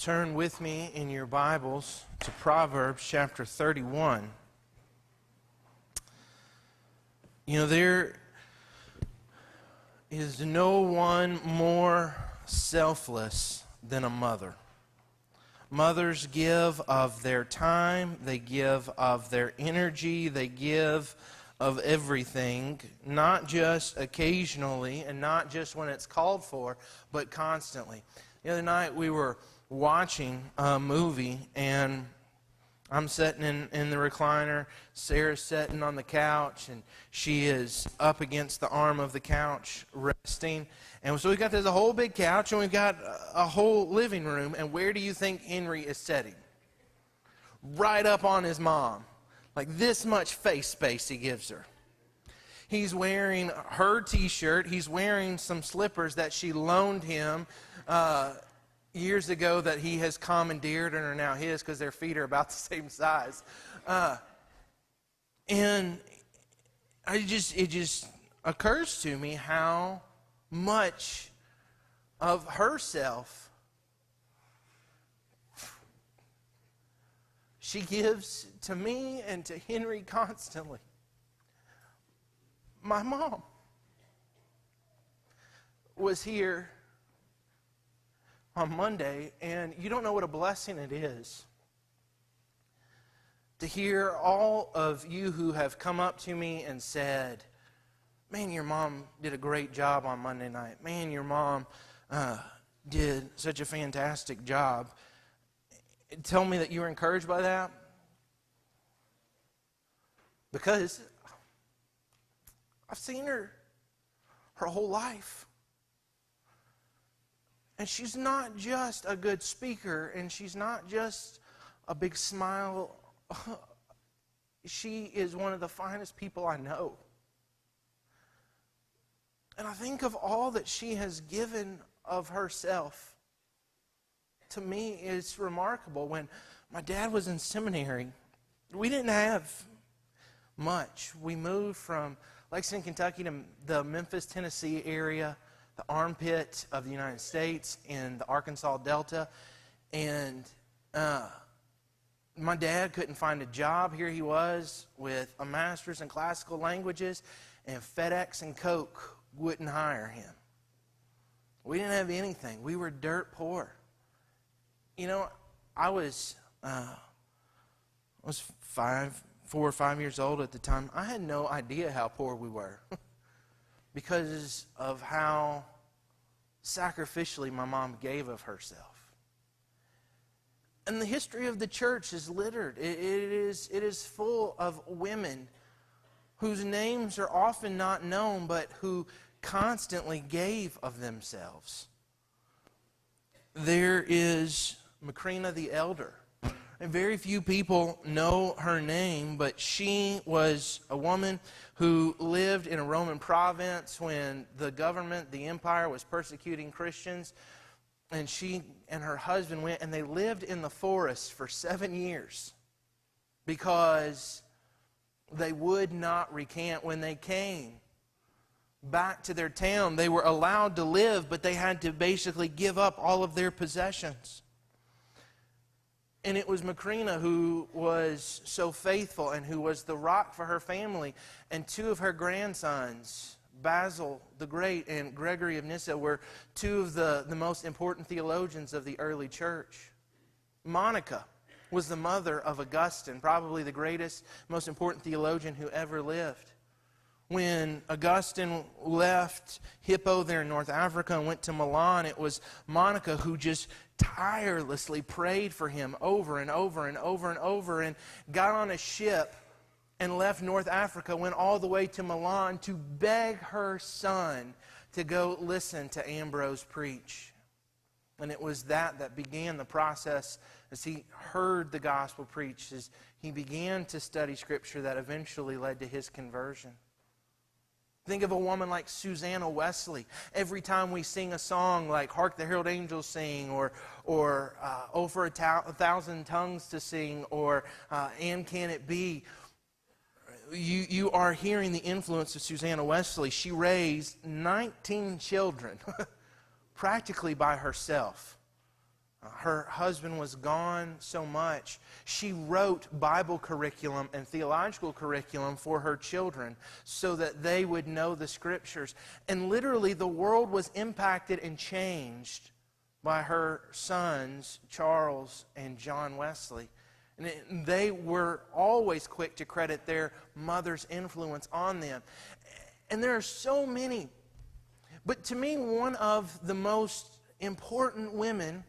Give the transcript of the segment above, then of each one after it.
turn with me in your Bibles to Proverbs chapter 31. You know, there is no one more selfless than a mother. Mothers give of their time, they give of their energy, they give of everything, not just occasionally and not just when it's called for, but constantly. The other night we were watching a movie, and I'm sitting in the recliner, Sarah's sitting on the couch, and she is up against the arm of the couch resting. And so we've got this whole big couch, and we've got a whole living room, and where do you think Henry is sitting? Right up on his mom. Like this much face space he gives her. He's wearing her t-shirt, he's wearing some slippers that she loaned him years ago that he has commandeered and are now his because their feet are about the same size. And it just occurs to me how much of herself she gives to me and to Henry constantly. My mom was here on Monday, and you don't know what a blessing it is to hear all of you who have come up to me and said, man, your mom did a great job on Monday night. Man, your mom did such a fantastic job. Tell me that you were encouraged by that. Because I've seen her whole life. And she's not just a good speaker, and she's not just a big smile. She is one of the finest people I know. And I think of all that she has given of herself. To me, it's remarkable. When my dad was in seminary, we didn't have much. We moved from Lexington, Kentucky to the Memphis, Tennessee area, the armpit of the United States in the Arkansas Delta. And my dad couldn't find a job. Here he was with a master's in classical languages, and FedEx and Coke wouldn't hire him. We didn't have anything. We were dirt poor. You know, I was 4 or 5 years old at the time. I had no idea how poor we were because of how sacrificially my mom gave of herself. And the history of the church is littered. It is full of women whose names are often not known, but who constantly gave of themselves. There is Macrina the Elder. And very few people know her name, but she was a woman who lived in a Roman province when the government, the empire, was persecuting Christians. And she and her husband went, and they lived in the forest for 7 years because they would not recant. When they came back to their town, they were allowed to live, but they had to basically give up all of their possessions. And it was Macrina who was so faithful and who was the rock for her family. And two of her grandsons, Basil the Great and Gregory of Nyssa, were two of the most important theologians of the early church. Monica was the mother of Augustine, probably the greatest, most important theologian who ever lived. When Augustine left Hippo there in North Africa and went to Milan, it was Monica who just tirelessly prayed for him over and over and over and over, and got on a ship and left North Africa, went all the way to Milan to beg her son to go listen to Ambrose preach. And it was that began the process as he heard the gospel preached, as he began to study Scripture, that eventually led to his conversion. Think of a woman like Susanna Wesley. Every time we sing a song like Hark the Herald Angels Sing, or Oh for a Thousand Tongues to Sing, or And Can It Be, you are hearing the influence of Susanna Wesley. She raised 19 children practically by herself. Her husband was gone so much. She wrote Bible curriculum and theological curriculum for her children so that they would know the Scriptures. And literally the world was impacted and changed by her sons, Charles and John Wesley. And they were always quick to credit their mother's influence on them. And there are so many. But to me, one of the most important women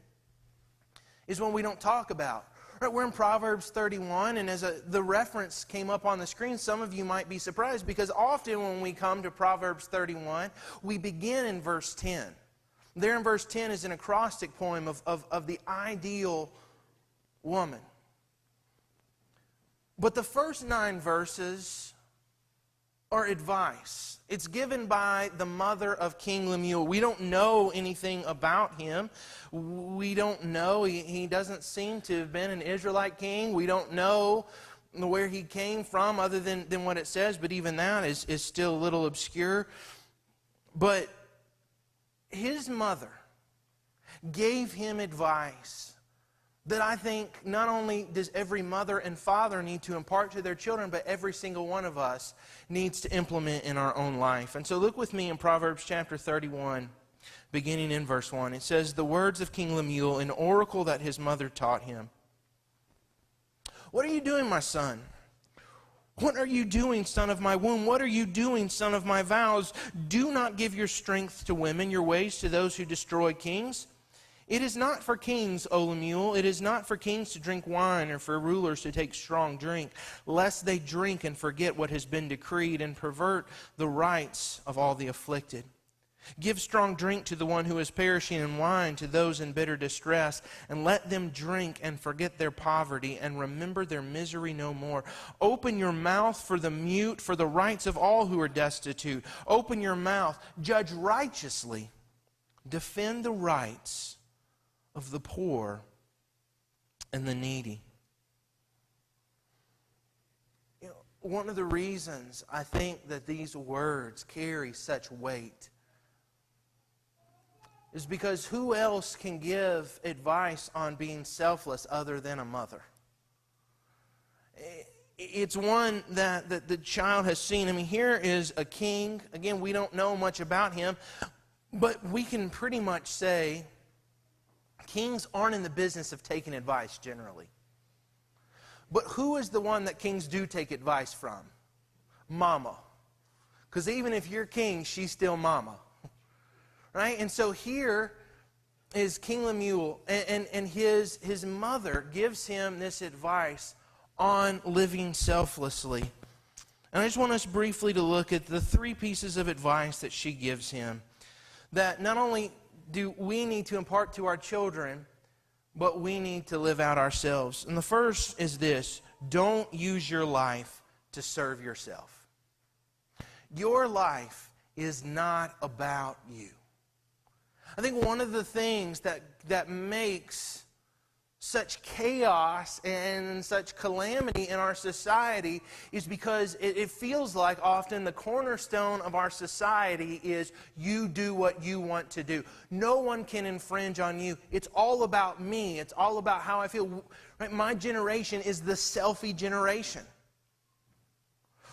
is one we don't talk about. Right, we're in Proverbs 31, and as the reference came up on the screen, some of you might be surprised because often when we come to Proverbs 31, we begin in verse 10. There in verse 10 is an acrostic poem of the ideal woman. But the first 9 verses are advice. It's given by the mother of King Lemuel. We don't know anything about him. We don't know. He doesn't seem to have been an Israelite king. We don't know where he came from other than what it says, but even that is still a little obscure. But his mother gave him advice that I think not only does every mother and father need to impart to their children, but every single one of us needs to implement in our own life. And so look with me in Proverbs chapter 31, beginning in verse 1. It says, "The words of King Lemuel, an oracle that his mother taught him. What are you doing, my son? What are you doing, son of my womb? What are you doing, son of my vows? Do not give your strength to women, your ways to those who destroy kings. It is not for kings, O Lemuel, it is not for kings to drink wine or for rulers to take strong drink, lest they drink and forget what has been decreed and pervert the rights of all the afflicted. Give strong drink to the one who is perishing and wine to those in bitter distress, and let them drink and forget their poverty and remember their misery no more. Open your mouth for the mute, for the rights of all who are destitute. Open your mouth, judge righteously, defend the rights of the poor and the needy." You know, one of the reasons I think that these words carry such weight is because who else can give advice on being selfless other than a mother? It's one that the child has seen. I mean, here is a king. Again, we don't know much about him, but we can pretty much say kings aren't in the business of taking advice generally. But who is the one that kings do take advice from? Mama. Because even if you're king, she's still mama. Right? And so here is King Lemuel, and his mother gives him this advice on living selflessly. And I just want us briefly to look at the 3 pieces of advice that she gives him, that not only do we need to impart to our children, but we need to live out ourselves. And the first is this: don't use your life to serve yourself. Your life is not about you. I think one of the things that makes such chaos and such calamity in our society is because it feels like often the cornerstone of our society is you do what you want to do. No one can infringe on you. It's all about me. It's all about how I feel. Right? My generation is the selfie generation.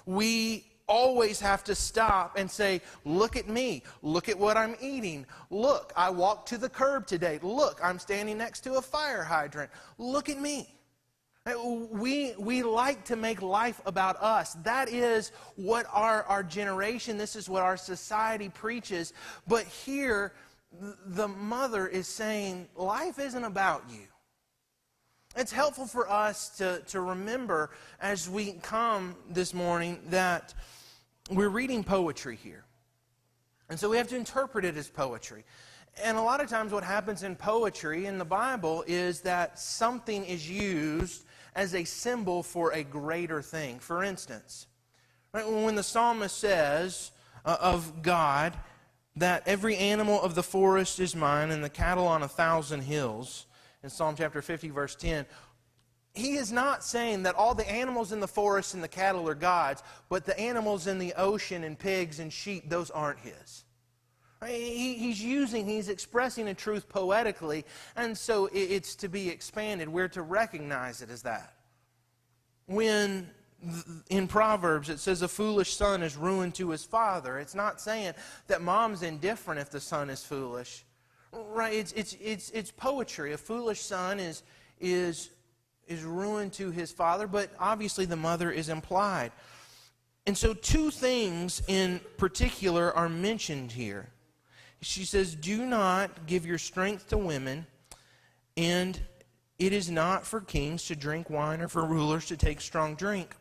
We always have to stop and say, look at me. Look at what I'm eating. Look, I walked to the curb today. Look, I'm standing next to a fire hydrant. Look at me. We like to make life about us. That is what our generation, this is what our society preaches. But here, the mother is saying, life isn't about you. It's helpful for us to remember as we come this morning that we're reading poetry here. And so we have to interpret it as poetry. And a lot of times what happens in poetry in the Bible is that something is used as a symbol for a greater thing. For instance, right, when the psalmist says of God that every animal of the forest is mine and the cattle on 1,000 hills, in Psalm chapter 50, verse 10, he is not saying that all the animals in the forest and the cattle are God's, but the animals in the ocean and pigs and sheep, those aren't his. He's expressing a truth poetically, and so it's to be expanded. We're to recognize it as that. When in Proverbs it says a foolish son is ruin to his father, it's not saying that mom's indifferent if the son is foolish. Right? It's poetry. A foolish son is ruin to his father, but obviously the mother is implied. And so two things in particular are mentioned here. She says, do not give your strength to women, and it is not for kings to drink wine or for rulers to take strong drink.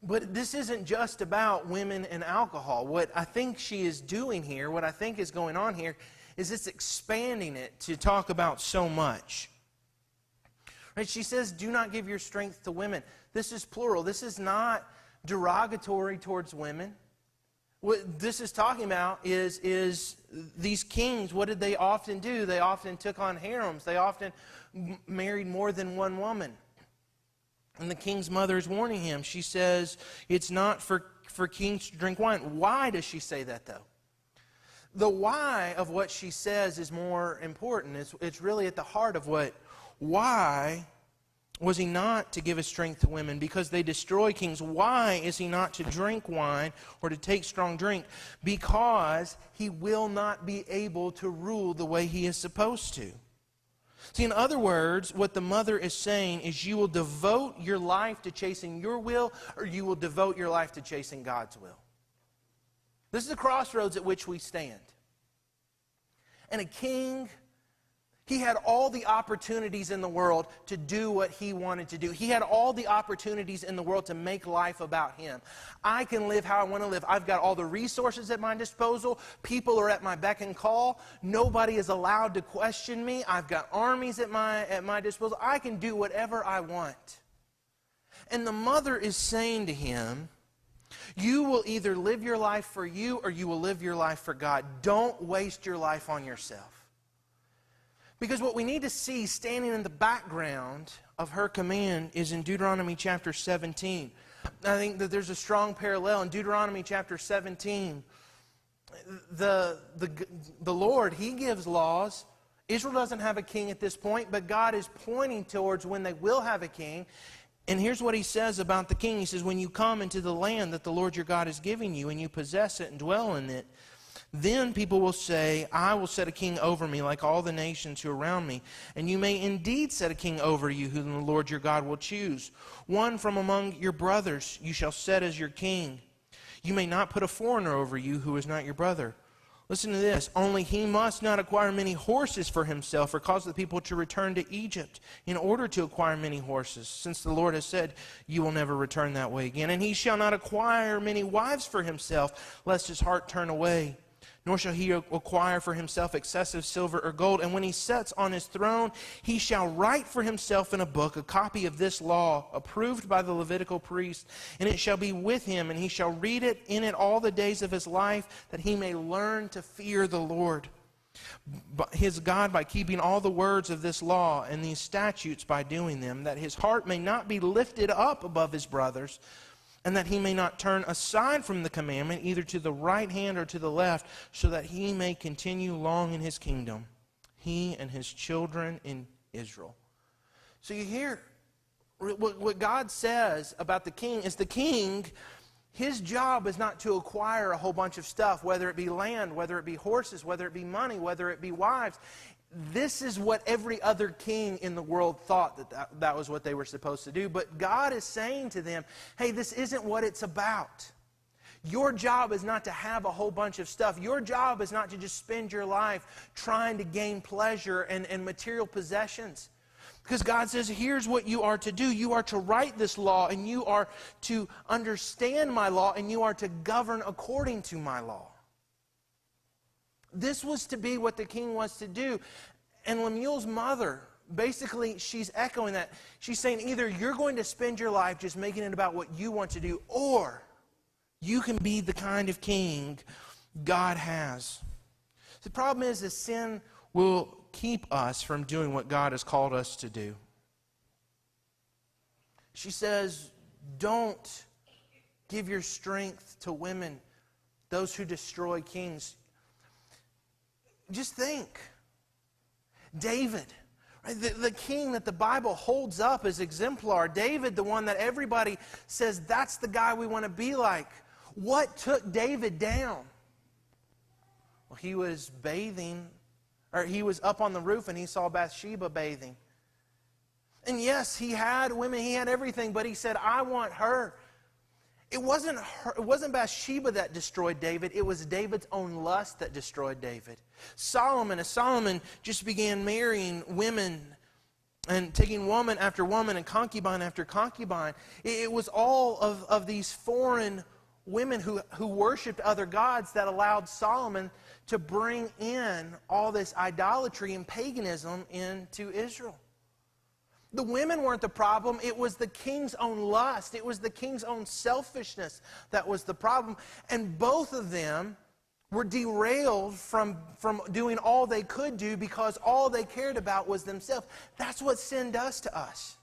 But this isn't just about women and alcohol. What I think she is doing here, what I think is going on here, is it's expanding it to talk about so much. Right? She says, do not give your strength to women. This is plural. This is not derogatory towards women. What this is talking about is these kings, what did they often do? They often took on harems. They often married more than one woman. And the king's mother is warning him. She says, it's not for kings to drink wine. Why does she say that, though? The why of what she says is more important. It's really at the heart of why was he not to give his strength to women? Because they destroy kings. Why is he not to drink wine or to take strong drink? Because he will not be able to rule the way he is supposed to. See, in other words, what the mother is saying is you will devote your life to chasing your will, or you will devote your life to chasing God's will. This is the crossroads at which we stand. And a king, he had all the opportunities in the world to do what he wanted to do. He had all the opportunities in the world to make life about him. I can live how I want to live. I've got all the resources at my disposal. People are at my beck and call. Nobody is allowed to question me. I've got armies at my disposal. I can do whatever I want. And the mother is saying to him, you will either live your life for you or you will live your life for God. Don't waste your life on yourself. Because what we need to see standing in the background of her command is in Deuteronomy chapter 17. I think that there's a strong parallel in Deuteronomy chapter 17. The Lord, He gives laws. Israel doesn't have a king at this point, but God is pointing towards when they will have a king. And here's what He says about the king. He says, when you come into the land that the Lord your God is giving you and you possess it and dwell in it, then people will say, I will set a king over me like all the nations who are around me. And you may indeed set a king over you whom the Lord your God will choose. One from among your brothers you shall set as your king. You may not put a foreigner over you who is not your brother. Listen to this. Only he must not acquire many horses for himself or cause the people to return to Egypt in order to acquire many horses, since the Lord has said, you will never return that way again. And he shall not acquire many wives for himself, lest his heart turn away. Nor shall he acquire for himself excessive silver or gold. And when he sits on his throne, he shall write for himself in a book a copy of this law, approved by the Levitical priest. And it shall be with him, and he shall read it in it all the days of his life, that he may learn to fear the Lord his God by keeping all the words of this law and these statutes by doing them, that his heart may not be lifted up above his brothers, and that he may not turn aside from the commandment, either to the right hand or to the left, so that he may continue long in his kingdom, he and his children in Israel. So you hear what God says about the king is the king, his job is not to acquire a whole bunch of stuff, whether it be land, whether it be horses, whether it be money, whether it be wives. This is what every other king in the world thought that was what they were supposed to do. But God is saying to them, hey, this isn't what it's about. Your job is not to have a whole bunch of stuff. Your job is not to just spend your life trying to gain pleasure and material possessions. Because God says, here's what you are to do. You are to write this law, and you are to understand my law, and you are to govern according to my law. This was to be what the king was to do. And Lemuel's mother, basically, she's echoing that. She's saying either you're going to spend your life just making it about what you want to do, or you can be the kind of king God has. The problem is that sin will keep us from doing what God has called us to do. She says, don't give your strength to women. those who destroy kings. Just think. David, right? The king that the Bible holds up as exemplar. David, the one that everybody says, that's the guy we want to be like. What took David down? Well, he was bathing, or he was up on the roof and he saw Bathsheba bathing. And yes, he had women, he had everything, but he said, I want her. It wasn't Bathsheba that destroyed David. It was David's own lust that destroyed David. Solomon, as Solomon just began marrying women and taking woman after woman and concubine after concubine, it was all of these foreign women who worshipped other gods that allowed Solomon to bring in all this idolatry and paganism into Israel. The women weren't the problem. It was the king's own lust. It was the king's own selfishness that was the problem. And both of them were derailed from doing all they could do because all they cared about was themselves. That's what sin does to us.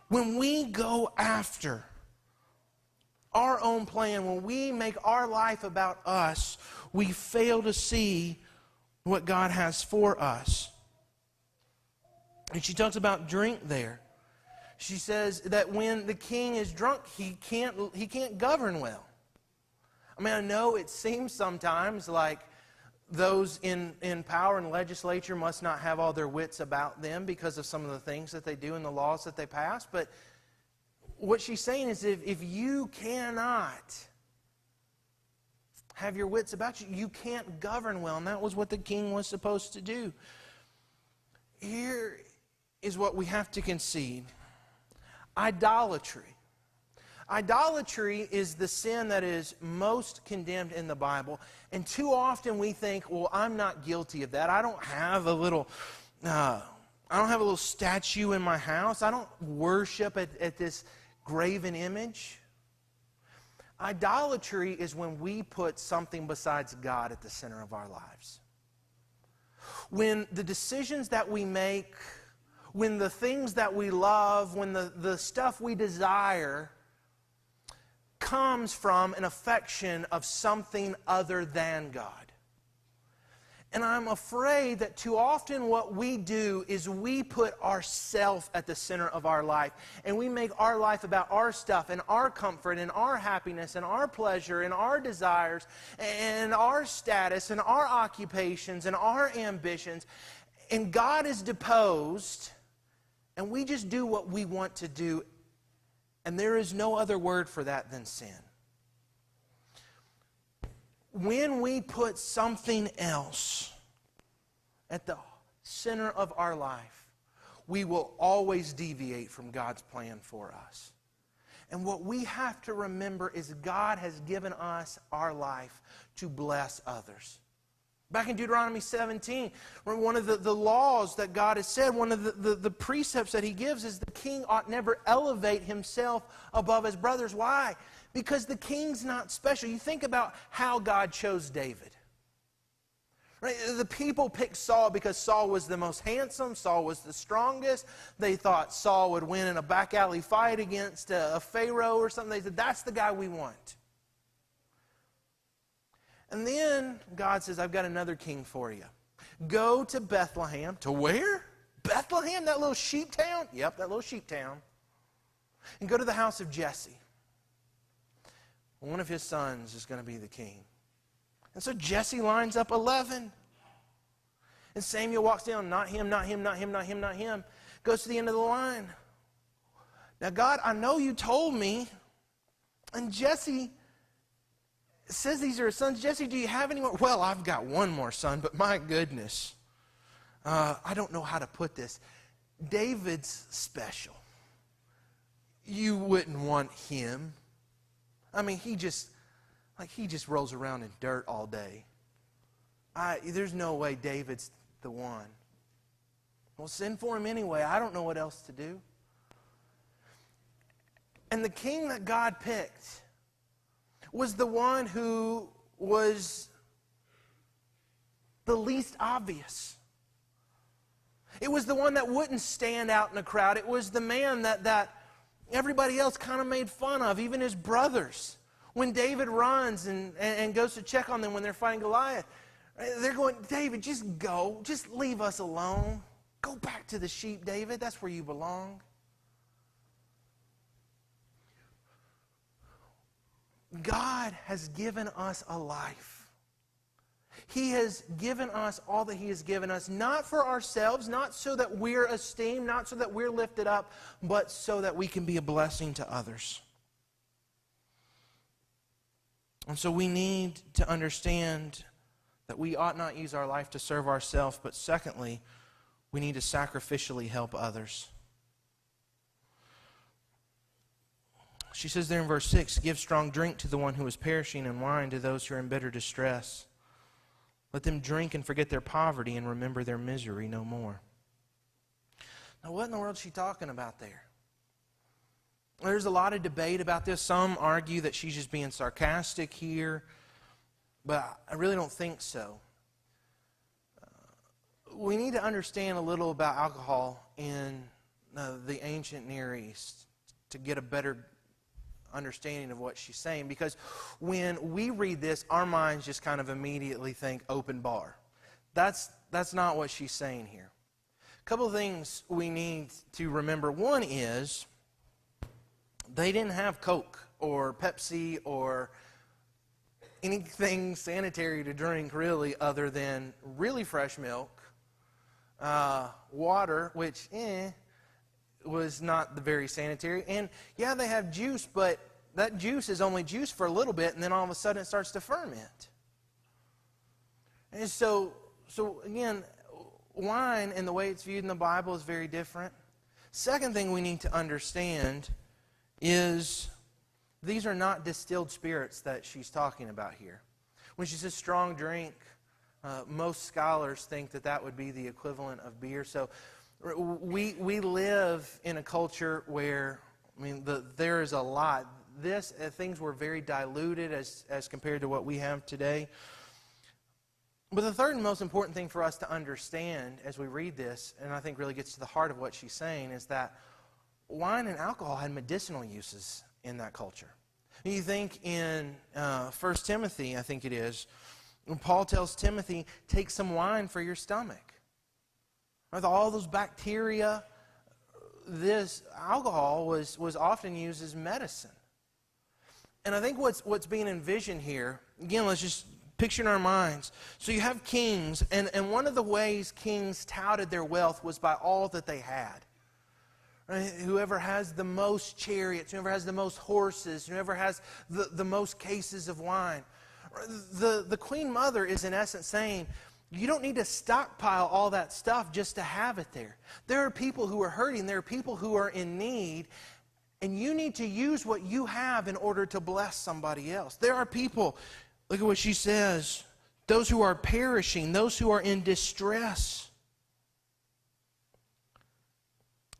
When we go after our own plan, when we make our life about us, we fail to see what God has for us. And she talks about drink there. She says that when the king is drunk, he can't govern well. I mean, I know it seems sometimes like those in power and legislature must not have all their wits about them because of some of the things that they do and the laws that they pass. But what she's saying is if you cannot have your wits about you, you can't govern well. And that was what the king was supposed to do. Here is what we have to concede. Idolatry. Idolatry is the sin that is most condemned in the Bible. And too often we think, well, I'm not guilty of that. I don't have a little statue in my house. I don't worship at this graven image. Idolatry is when we put something besides God at the center of our lives. When the decisions that we make, when the things that we love, when the stuff we desire comes from an affection of something other than God. And I'm afraid that too often what we do is we put ourselves at the center of our life. And we make our life about our stuff and our comfort and our happiness and our pleasure and our desires and our status and our occupations and our ambitions. And God is deposed and we just do what we want to do. And there is no other word for that than sin. When we put something else at the center of our life, we will always deviate from God's plan for us. And what we have to remember is God has given us our life to bless others. Back in Deuteronomy 17, one of the laws that God has said, one of the precepts that He gives is the king ought never elevate himself above his brothers. Why? Because the king's not special. You think about how God chose David. Right? The people picked Saul because Saul was the most handsome. Saul was the strongest. They thought Saul would win in a back alley fight against a Pharaoh or something. They said, that's the guy we want. And then God says, I've got another king for you. Go to Bethlehem. To where? Bethlehem, that little sheep town? Yep, that little sheep town. And go to the house of Jesse. One of his sons is going to be the king. And so Jesse lines up 11. And Samuel walks down, not him, not him, not him, not him, not him. Goes to the end of the line. Now, God, I know you told me. And Jesse says these are his sons. Jesse, do you have any more? Well, I've got one more son, but my goodness. I don't know how to put this. David's special. You wouldn't want him. I mean, he just rolls around in dirt all day. There's no way David's the one. Well, send for him anyway. I don't know what else to do. And the king that God picked was the one who was the least obvious. It was the one that wouldn't stand out in a crowd. It was the man that everybody else kind of made fun of. Even his brothers When David runs and goes to check on them when they're fighting Goliath, they're going, David, just go. Just leave us alone. Go back to the sheep, David. That's where you belong. God has given us a life. He has given us all that He has given us, not for ourselves, not so that we're esteemed, not so that we're lifted up, but so that we can be a blessing to others. And so we need to understand that we ought not use our life to serve ourselves, but secondly, we need to sacrificially help others. She says there in verse 6, give strong drink to the one who is perishing and wine to those who are in bitter distress. Let them drink and forget their poverty and remember their misery no more. Now, what in the world is she talking about there? There's a lot of debate about this. Some argue that she's just being sarcastic here, but I really don't think so. We need to understand a little about alcohol in the ancient Near East to get a better understanding of what she's saying, because when we read this, our minds just kind of immediately think open bar. That's not what she's saying here. A couple of things we need to remember. One is they didn't have Coke or Pepsi or anything sanitary to drink really other than really fresh milk, water, which was not the very sanitary. And yeah, they have juice, but that juice is only juice for a little bit, and then all of a sudden it starts to ferment. And so again, wine and the way it's viewed in the Bible is very different. Second thing we need to understand is these are not distilled spirits that she's talking about here. When she says strong drink, most scholars think that would be the equivalent of beer. So we live in a culture where, there is a lot. Things were very diluted as compared to what we have today. But the third and most important thing for us to understand as we read this, and I think really gets to the heart of what she's saying, is that wine and alcohol had medicinal uses in that culture. You think in 1 Timothy, I think it is, when Paul tells Timothy, take some wine for your stomach. With all those bacteria, this alcohol was often used as medicine. And I think what's being envisioned here, again, let's just picture in our minds. So you have kings, and one of the ways kings touted their wealth was by all that they had. Right? Whoever has the most chariots, whoever has the most horses, whoever has the most cases of wine. The Queen Mother is in essence saying, you don't need to stockpile all that stuff just to have it there. There are people who are hurting. There are people who are in need. And you need to use what you have in order to bless somebody else. There are people, look at what she says, those who are perishing, those who are in distress.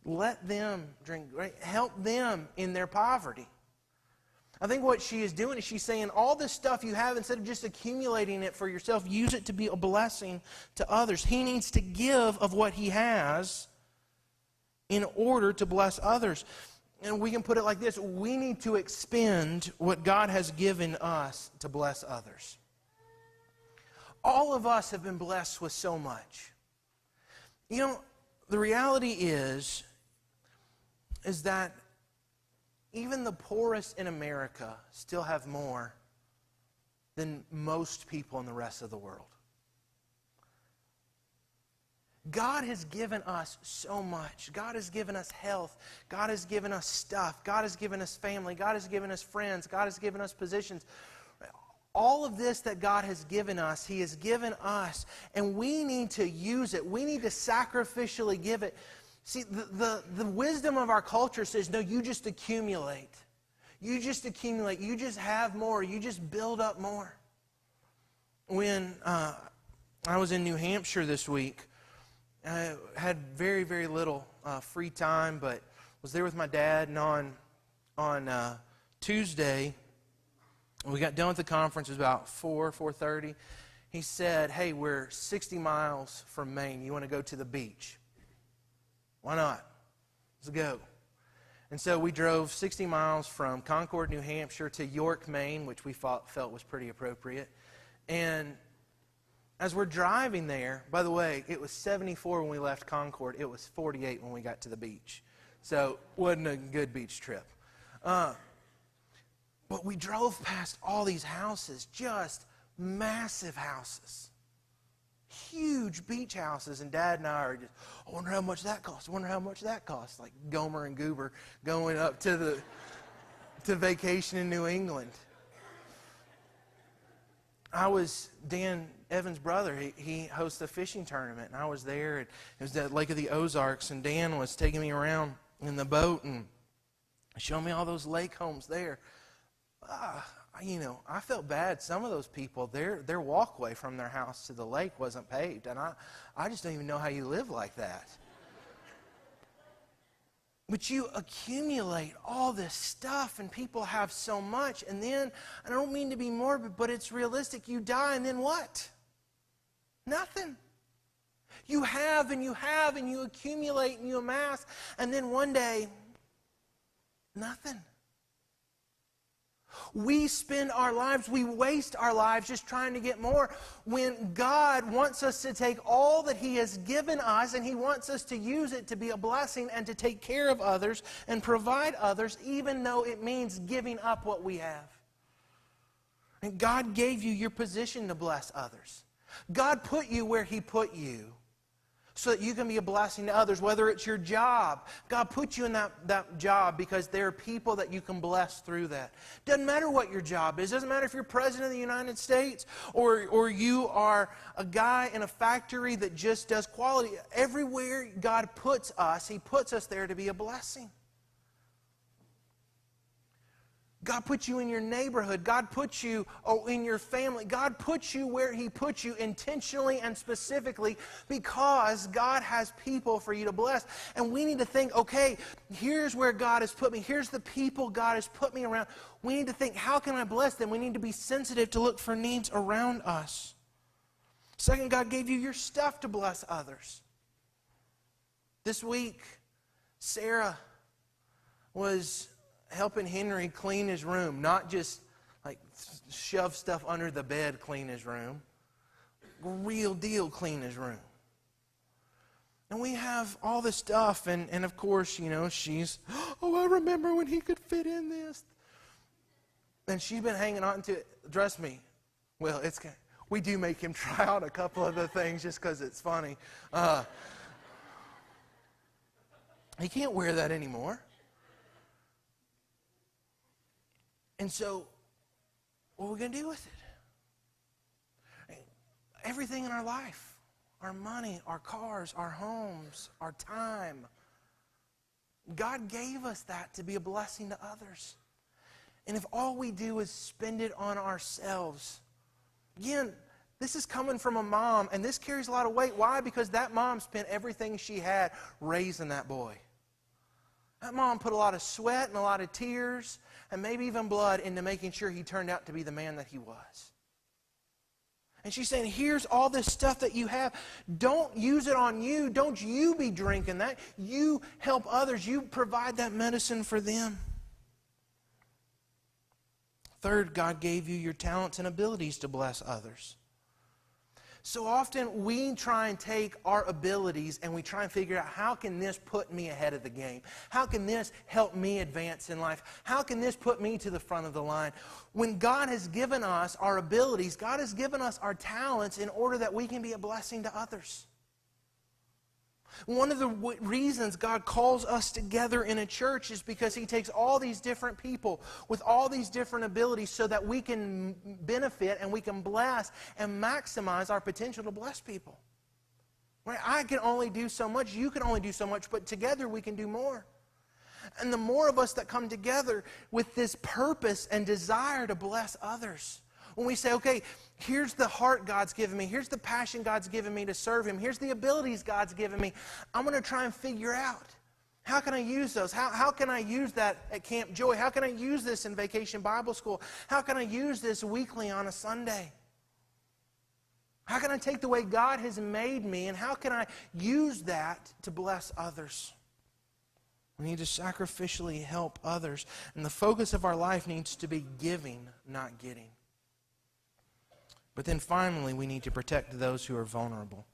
Let them drink, right? Help them in their poverty. I think what she is doing is she's saying all this stuff you have, instead of just accumulating it for yourself, use it to be a blessing to others. He needs to give of what he has in order to bless others. And we can put it like this: we need to expend what God has given us to bless others. All of us have been blessed with so much. You know, the reality is that even the poorest in America still have more than most people in the rest of the world. God has given us so much. God has given us health. God has given us stuff. God has given us family. God has given us friends. God has given us positions. All of this that God has given us, He has given us, and we need to use it. We need to sacrificially give it. See, the wisdom of our culture says, no, you just accumulate. You just accumulate. You just have more. You just build up more. When I was in New Hampshire this week, I had very, very little free time, but was there with my dad. And on Tuesday, we got done with the conference. It was about 4:30. He said, hey, we're 60 miles from Maine. You want to go to the beach? Why not? Let's go. And so we drove 60 miles from Concord, New Hampshire to York, Maine, which we felt was pretty appropriate. And as we're driving there, by the way, it was 74 when we left Concord. It was 48 when we got to the beach. So it wasn't a good beach trip. But we drove past all these houses, just massive houses. Huge beach houses, and Dad and I are just, I wonder how much that costs. I wonder how much that costs. Like Gomer and Goober going up to vacation in New England. I was Dan Evans' brother. He hosts a fishing tournament, and I was there. And it was at Lake of the Ozarks, and Dan was taking me around in the boat and showing me all those lake homes there. I felt bad. Some of those people, their walkway from their house to the lake wasn't paved. And I just don't even know how you live like that. But you accumulate all this stuff, and people have so much. And then, I don't mean to be morbid, but it's realistic. You die, and then what? Nothing. You have, and you have, and you accumulate, and you amass. And then one day, nothing. We spend our lives, we waste our lives just trying to get more, when God wants us to take all that He has given us, and He wants us to use it to be a blessing and to take care of others and provide others, even though it means giving up what we have. And God gave you your position to bless others. God put you where He put you so that you can be a blessing to others, whether it's your job. God put you in that job because there are people that you can bless through that. Doesn't matter what your job is. Doesn't matter if you're President of the United States or you are a guy in a factory that just does quality. Everywhere God puts us, He puts us there to be a blessing. God put you in your neighborhood. God put you in your family. God put you where He put you intentionally and specifically because God has people for you to bless. And we need to think, okay, here's where God has put me. Here's the people God has put me around. We need to think, how can I bless them? We need to be sensitive to look for needs around us. Second, God gave you your stuff to bless others. This week, Sarah was helping Henry clean his room, not just like shove stuff under the bed, clean his room. Real deal, clean his room. And we have all this stuff, and of course, she's, I remember when he could fit in this. And she's been hanging on to it. Trust me, well, we do make him try out a couple of the things just because it's funny. He can't wear that anymore. And so, what are we going to do with it? Everything in our life, our money, our cars, our homes, our time, God gave us that to be a blessing to others. And if all we do is spend it on ourselves, again, this is coming from a mom, and this carries a lot of weight. Why? Because that mom spent everything she had raising that boy. That mom put a lot of sweat and a lot of tears and maybe even blood into making sure he turned out to be the man that he was. And she's saying, here's all this stuff that you have. Don't use it on you. Don't you be drinking that. You help others. You provide that medicine for them. Third, God gave you your talents and abilities to bless others. So often we try and take our abilities and we try and figure out, how can this put me ahead of the game? How can this help me advance in life? How can this put me to the front of the line? When God has given us our abilities, God has given us our talents in order that we can be a blessing to others. One of the reasons God calls us together in a church is because He takes all these different people with all these different abilities so that we can benefit and we can bless and maximize our potential to bless people. Right? I can only do so much, you can only do so much, but together we can do more. And the more of us that come together with this purpose and desire to bless others, when we say, okay, here's the heart God's given me, here's the passion God's given me to serve Him, here's the abilities God's given me, I'm going to try and figure out, how can I use those? How can I use that at Camp Joy? How can I use this in Vacation Bible School? How can I use this weekly on a Sunday? How can I take the way God has made me and how can I use that to bless others? We need to sacrificially help others. And the focus of our life needs to be giving, not getting. But then finally, we need to protect those who are vulnerable.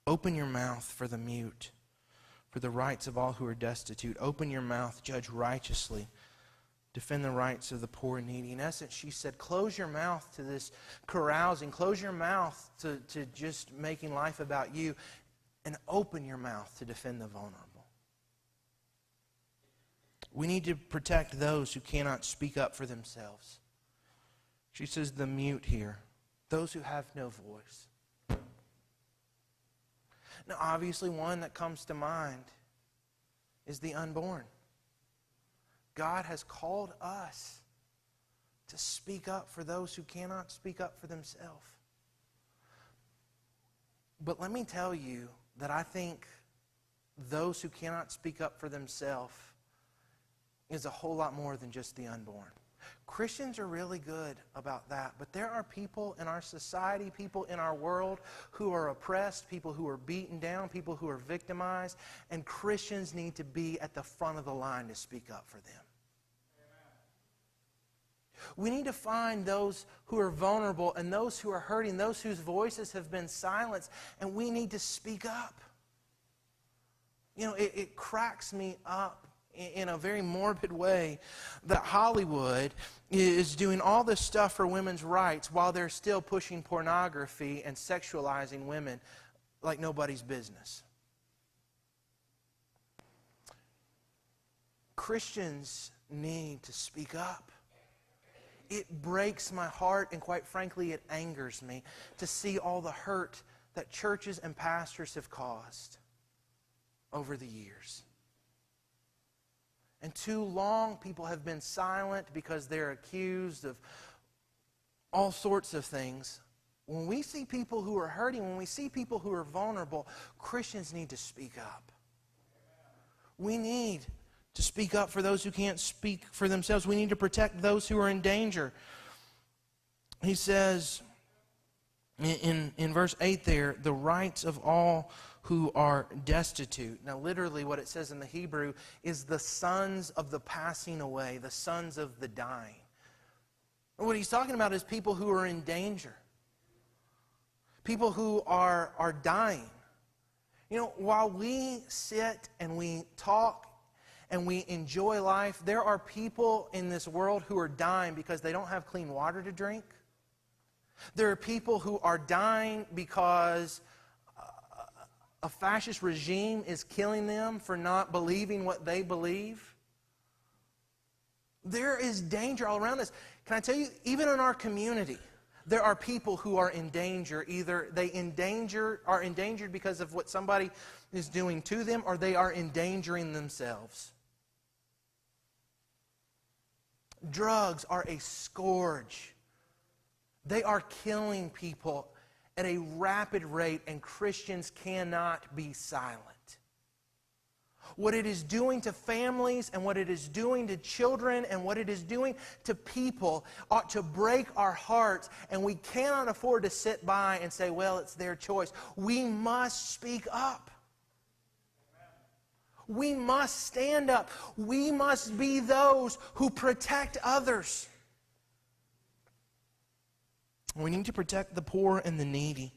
Open your mouth for the mute, for the rights of all who are destitute. Open your mouth, judge righteously. Defend the rights of the poor and needy. In essence, she said, close your mouth to this carousing. Close your mouth to just making life about you. And open your mouth to defend the vulnerable. We need to protect those who cannot speak up for themselves. She says the mute here. Those who have no voice. Now, obviously, one that comes to mind is the unborn. God has called us to speak up for those who cannot speak up for themselves. But let me tell you that I think those who cannot speak up for themselves is a whole lot more than just the unborn. Christians are really good about that, but there are people in our society, people in our world who are oppressed, people who are beaten down, people who are victimized, and Christians need to be at the front of the line to speak up for them. We need to find those who are vulnerable and those who are hurting, those whose voices have been silenced, and we need to speak up. You know, it cracks me up in a very morbid way that Hollywood is doing all this stuff for women's rights while they're still pushing pornography and sexualizing women like nobody's business. Christians need to speak up. It breaks my heart, and quite frankly, it angers me to see all the hurt that churches and pastors have caused over the years. And too long, people have been silent because they're accused of all sorts of things. When we see people who are hurting, when we see people who are vulnerable, Christians need to speak up. We need to speak up for those who can't speak for themselves. We need to protect those who are in danger. He says in verse 8 there, the rights of all who are destitute. Now, literally what it says in the Hebrew is the sons of the passing away, the sons of the dying. And what he's talking about is people who are in danger. People who are dying. You know, while we sit and we talk and we enjoy life, there are people in this world who are dying because they don't have clean water to drink. There are people who are dying because a fascist regime is killing them for not believing what they believe. There is danger all around us. Can I tell you, even in our community, there are people who are in danger. Either are endangered because of what somebody is doing to them, or they are endangering themselves. Drugs are a scourge. They are killing people at a rapid rate, and Christians cannot be silent. What it is doing to families and what it is doing to children and what it is doing to people ought to break our hearts, and we cannot afford to sit by and say, well, it's their choice. We must speak up. We must stand up. We must be those who protect others. We need to protect the poor and the needy.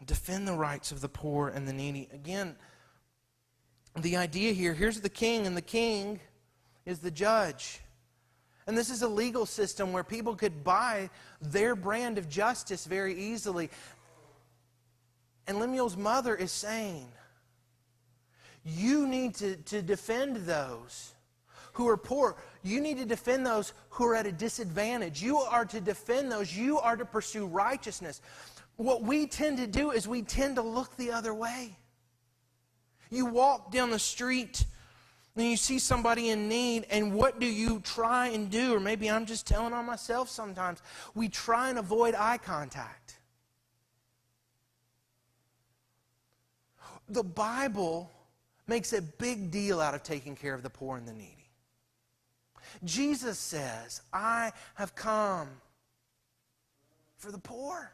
Defend the rights of the poor and the needy. Again, the idea here, here's the king, and the king is the judge. And this is a legal system where people could buy their brand of justice very easily. And Lemuel's mother is saying, you need to defend those who are poor. You need to defend those who are at a disadvantage. You are to defend those. You are to pursue righteousness. What we tend to do is we tend to look the other way. You walk down the street and you see somebody in need, and what do you try and do? Or maybe I'm just telling on myself sometimes. We try and avoid eye contact. The Bible makes a big deal out of taking care of the poor and the needy. Jesus says, I have come for the poor.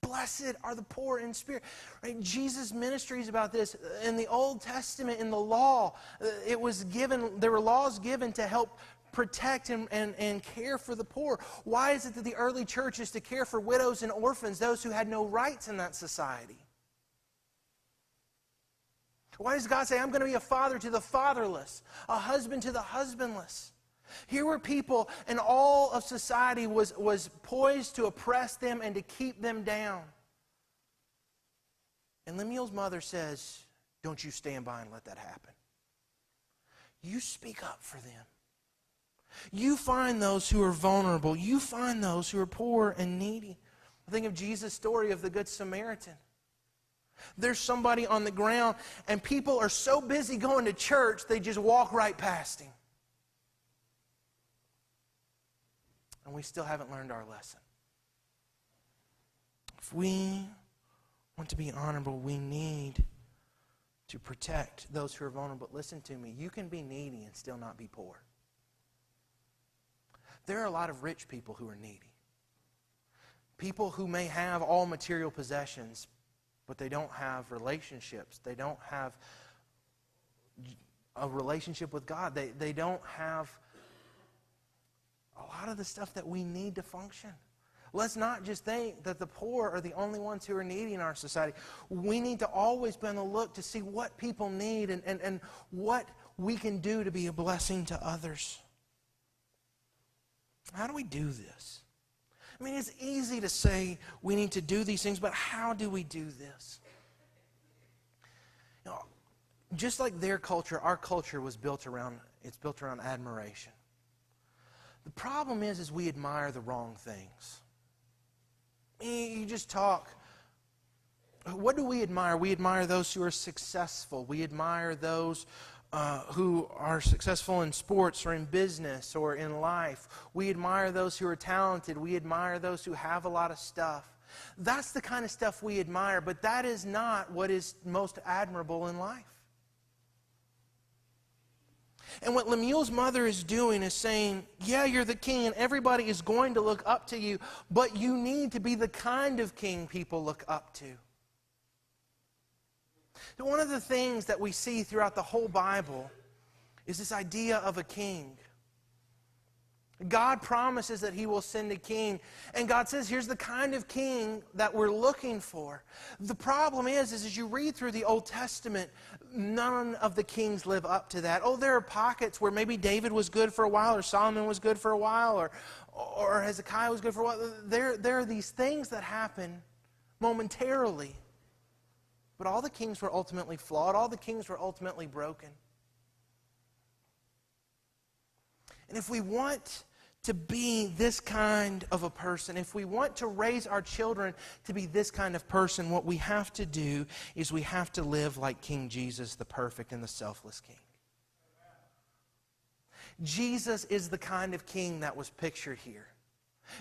Blessed are the poor in spirit. Right? Jesus' ministry is about this. In the Old Testament, in the law, there were laws given to help protect and care for the poor. Why is it that the early church is to care for widows and orphans, those who had no rights in that society? Why does God say, I'm going to be a father to the fatherless, a husband to the husbandless? Here were people, and all of society was poised to oppress them and to keep them down. And Lemuel's mother says, don't you stand by and let that happen. You speak up for them. You find those who are vulnerable. You find those who are poor and needy. I think of Jesus' story of the Good Samaritan. There's somebody on the ground, and people are so busy going to church, they just walk right past him. And we still haven't learned our lesson. If we want to be honorable, we need to protect those who are vulnerable. Listen to me. You can be needy and still not be poor. There are a lot of rich people who are needy. People who may have all material possessions, but they don't have relationships. They don't have a relationship with God. They don't have a lot of the stuff that we need to function. Let's not just think that the poor are the only ones who are needy in our society. We need to always be on the look to see what people need and what we can do to be a blessing to others. How do we do this? I mean, it's easy to say we need to do these things, but how do we do this? You know, just like their culture, our culture was built around admiration. The problem is we admire the wrong things. You just talk. What do we admire? We admire those who are successful. We admire those who are successful in sports or in business or in life. We admire those who are talented. We admire those who have a lot of stuff. That's the kind of stuff we admire, but that is not what is most admirable in life. And what Lemuel's mother is doing is saying, yeah, you're the king and everybody is going to look up to you, but you need to be the kind of king people look up to. So one of the things that we see throughout the whole Bible is this idea of a king. God promises that He will send a king. And God says, here's the kind of king that we're looking for. The problem is as you read through the Old Testament, none of the kings live up to that. Oh, there are pockets where maybe David was good for a while, or Solomon was good for a while, or Hezekiah was good for a while. There are these things that happen momentarily. But all the kings were ultimately flawed. All the kings were ultimately broken. And if we want to be this kind of a person, if we want to raise our children to be this kind of person, what we have to do is we have to live like King Jesus, the perfect and the selfless King. Jesus is the kind of king that was pictured here.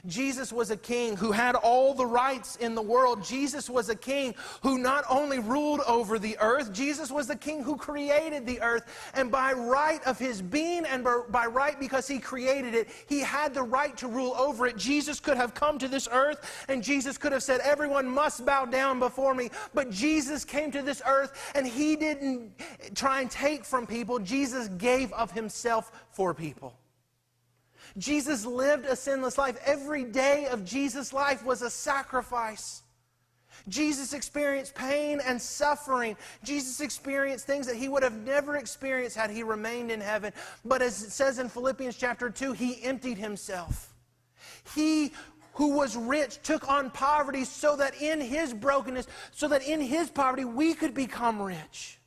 Jesus was a king who had all the rights in the world. Jesus was a king who not only ruled over the earth, Jesus was the king who created the earth. And by right of His being and by right because He created it, He had the right to rule over it. Jesus could have come to this earth and Jesus could have said, everyone must bow down before me. But Jesus came to this earth and He didn't try and take from people. Jesus gave of Himself for people. Jesus lived a sinless life. Every day of Jesus' life was a sacrifice. Jesus experienced pain and suffering. Jesus experienced things that He would have never experienced had He remained in heaven. But as it says in Philippians chapter 2, He emptied Himself. He who was rich took on poverty so that in His brokenness, so that in His poverty we could become rich.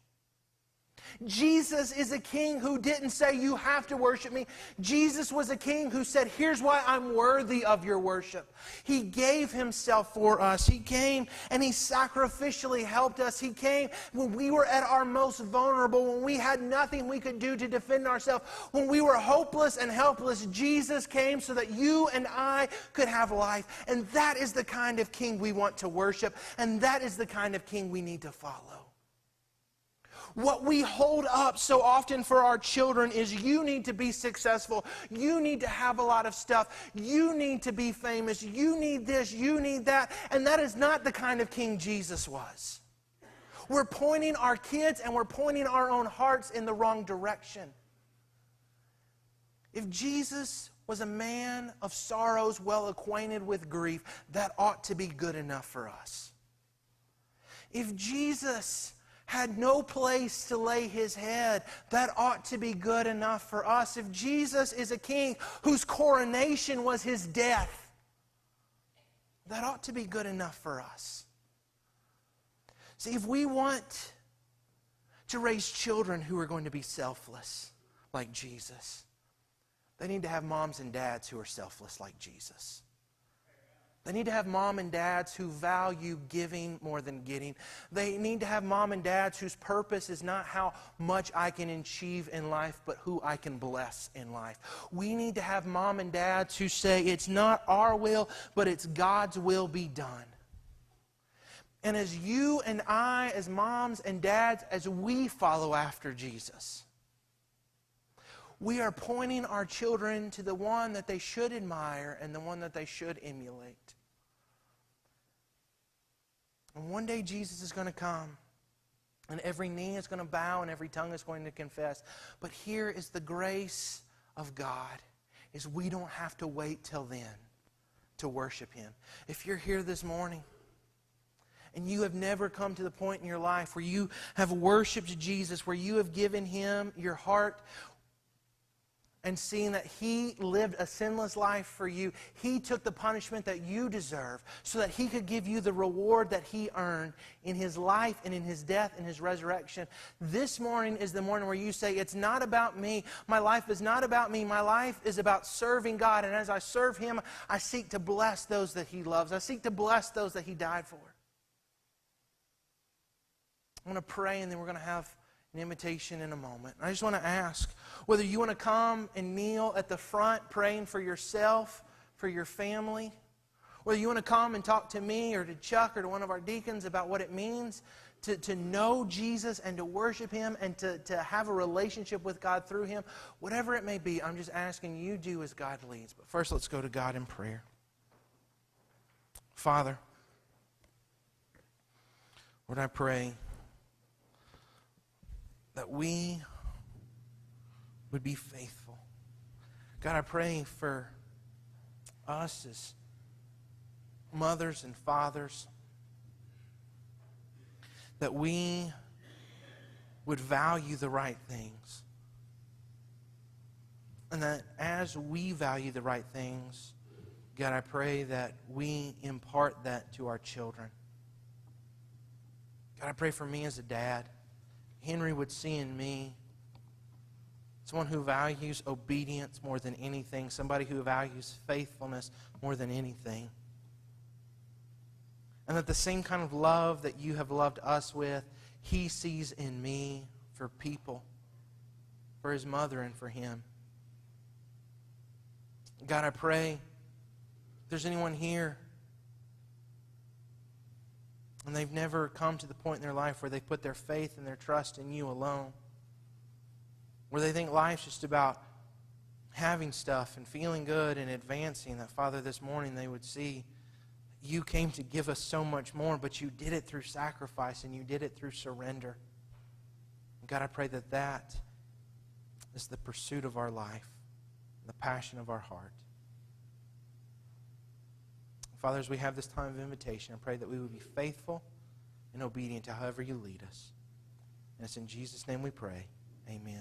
Jesus is a king who didn't say, you have to worship me. Jesus was a king who said, here's why I'm worthy of your worship. He gave Himself for us. He came and He sacrificially helped us. He came when we were at our most vulnerable, when we had nothing we could do to defend ourselves, when we were hopeless and helpless. Jesus came so that you and I could have life. And that is the kind of king we want to worship, and that is the kind of king we need to follow. What we hold up so often for our children is you need to be successful. You need to have a lot of stuff. You need to be famous. You need this. You need that. And that is not the kind of king Jesus was. We're pointing our kids and we're pointing our own hearts in the wrong direction. If Jesus was a man of sorrows, well acquainted with grief, that ought to be good enough for us. If Jesus had no place to lay his head, that ought to be good enough for us. If Jesus is a king whose coronation was his death, that ought to be good enough for us. See, if we want to raise children who are going to be selfless like Jesus, they need to have moms and dads who are selfless like Jesus. They need to have mom and dads who value giving more than getting. They need to have mom and dads whose purpose is not how much I can achieve in life, but who I can bless in life. We need to have mom and dads who say it's not our will, but it's God's will be done. And as you and I, as moms and dads, as we follow after Jesus, we are pointing our children to the one that they should admire and the one that they should emulate. And one day Jesus is going to come, and every knee is going to bow and every tongue is going to confess. But here is the grace of God, is we don't have to wait till then to worship him. If you're here this morning and you have never come to the point in your life where you have worshiped Jesus, where you have given him your heart, and seeing that he lived a sinless life for you, he took the punishment that you deserve so that he could give you the reward that he earned in his life and in his death and his resurrection. This morning is the morning where you say, it's not about me. My life is not about me. My life is about serving God. And as I serve him, I seek to bless those that he loves. I seek to bless those that he died for. I'm going to pray, and then we're going to have an invitation in a moment. I just want to ask whether you want to come and kneel at the front praying for yourself, for your family, whether you want to come and talk to me or to Chuck or to one of our deacons about what it means to know Jesus and to worship him and to have a relationship with God through him. Whatever it may be, I'm just asking you do as God leads. But first, let's go to God in prayer. Father, Lord, I pray that we would be faithful. God, I pray for us as mothers and fathers that we would value the right things. And that as we value the right things, God, I pray that we impart that to our children. God, I pray for me as a dad. Henry would see in me someone who values obedience more than anything, somebody who values faithfulness more than anything. And that the same kind of love that you have loved us with, he sees in me for people, for his mother and for him. God, I pray if there's anyone here and they've never come to the point in their life where they put their faith and their trust in you alone, where they think life's just about having stuff and feeling good and advancing, that, Father, this morning they would see that you came to give us so much more, but you did it through sacrifice and you did it through surrender. And God, I pray that that is the pursuit of our life, the passion of our heart. Father, as we have this time of invitation, I pray that we would be faithful and obedient to however you lead us. And it's in Jesus' name we pray. Amen.